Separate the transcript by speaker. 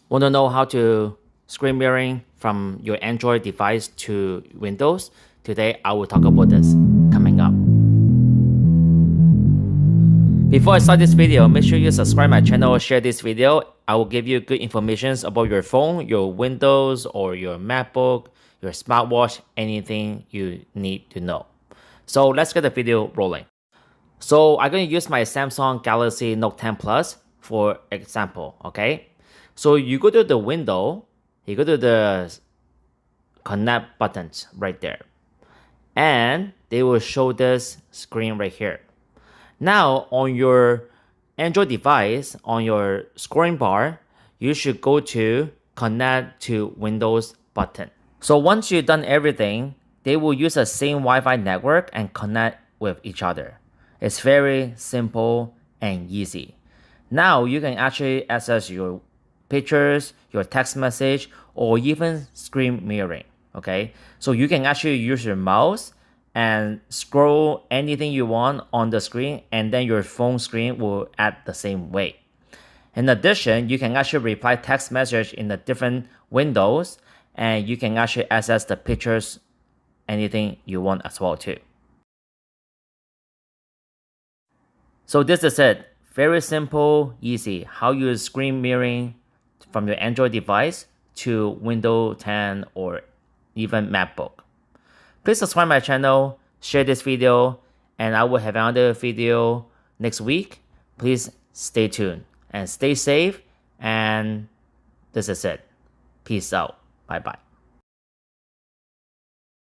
Speaker 1: Want to know how to screen mirroring from your Android device to Windows? Today I will talk about this coming up. Before I start this video, make sure you subscribe my channel or share this video. I will give you good information about your phone, your Windows, or your MacBook, your smartwatch, anything you need to know. So let's get the video rolling. So I'm going to use my Samsung Galaxy Note 10 Plus for example, okay? So you go to the window, you go to the connect buttons right there, and they will show this screen right here. Now on your Android device, on your scrolling bar, you should go to connect to Windows button. So once you've done everything, they will use the same Wi-Fi network and connect with each other. It's very simple and easy. Now you can actually access your pictures, your text message, or even screen mirroring, okay? So you can actually use your mouse and scroll anything you want on the screen, and then your phone screen will act the same way. In addition, you can actually reply text message in the different windows, and you can actually access the pictures, anything you want as well too. So this is it. Very simple, easy. How you screen mirroring from your Android device to Windows 10 or even MacBook. Please subscribe my channel, share this video, and I will have another video next week. Please stay tuned and stay safe. And this is it. Peace out. Bye bye.